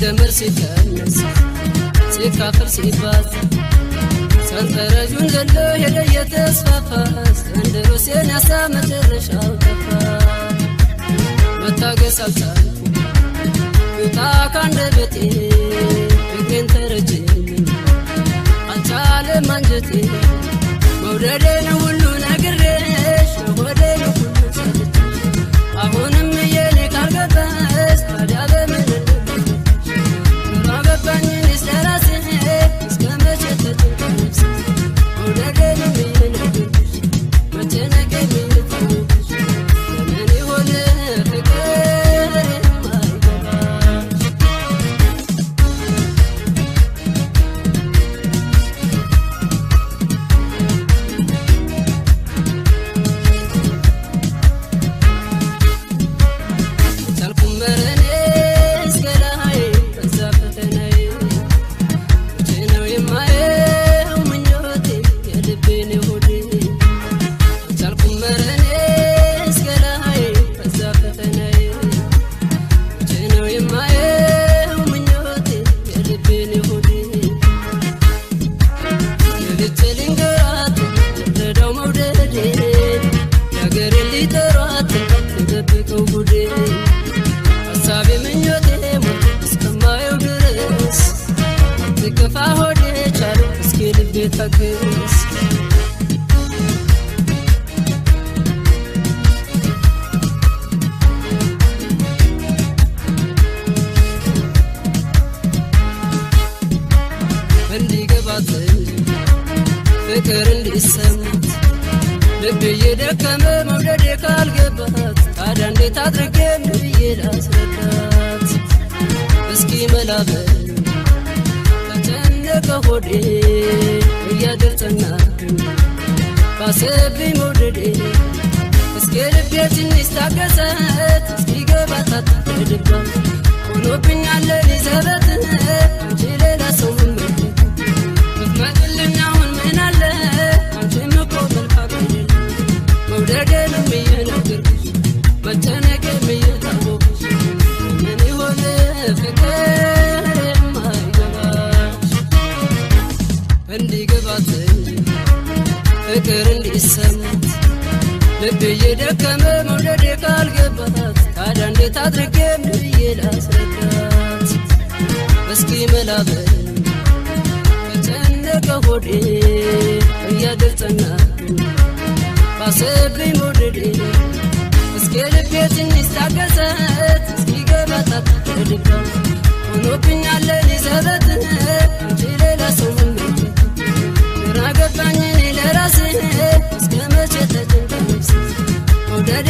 ሲደመር ሲቀነስ ሲካፈል ሲባዛ ሰንጠረዡን ዘሎ ሄደ እየተስፋፋ እስክንድሮስን ያሳ መጨረሻው ጠፋ። መታገስ አልቻልኩም ይውጣ ካንደበቴ ፍቅሬን ተረጅልኝ አልቻለም አንጀቴ መውደዴን ሁሉ ነግሬሽ ሆዴን ሁሉ ሰጥቼሽ አሁንም የኔ ካልገባሽ ታዲያ በምን ግራ ገባኝ እኔስ ለራሴ እስከ መቼ ተጨንቄ ነፍሴ መውደዴን ብዬሽ መጨነቄን ብታውቂሽ ለምን ይሆን ፍቅር የማይገባሽ ቻልኩም በረኔ እስከ ላይ በዛ ፈተናዬ መቼ ነው የማየው ምኞቴ የልቤን ሆዴ ቻልኩም በረኔ እስከ ላይ በዛ ፈተናዬ መቼ ነው የማየው ምኞቴ የልቤን ሆዴ የልቼ ልንገራት ልረዳው መውደዴ ነገሬን ሊጠሯት ልደብቀው ጉዴ ሀሳቤ ምኞቴ ሞት እስከማየው ድረስ አትከፋ ሆዴ ቻለው እስኪ ልቤ ታገስ እንዲገባት ፍቅር እንዲሰማት ልቤ እየደከመ መውደዴ ካልገባት ታዲያ እንዴት አድርጌ ብዬ ላስረዳት እስኪ መላበል ተጨነቀ ሆዴ እያደር ጸናብኝ ባሰብኝ መውደዴ እስኪ ልቤ ትንሽ ታገሰት እስኪገባት አትሄድባት ሆኖብኛል ለኔ ዘበት አንቺ ሌላ ሰው መመልከት ብትመጪልኝ አሁን ምን አለ አንቺም እኮ መልካም አይደለም መውደዴንም እየነገርኩሽ መጨነቄም እየታወቅሽ ምን ይሆን ፍቅር የማይገባሽ እንዲገባት ፍቅር እንዲሰማት ልቤ እየደከመ መውደዴ ካልገባት ታዲያ እንዴት አድርጌ ብዬ ላስረዳት እስኪ መላበል ተጨነቀ ሆዴ እያደር ጸናብኝ ባሰብኝ መውደዴ እስኪ ልቤ ትንሽ ታገሰት እስኪገባት አትሄድባት ሆኖብኛል ለኔ ዘበት አንቺ ሌላ ሰው መመልከት ግራ ገባኝ እኔ ለራሴ እስከ መቼ ተጨንቄ ነፍሴ መውደዴ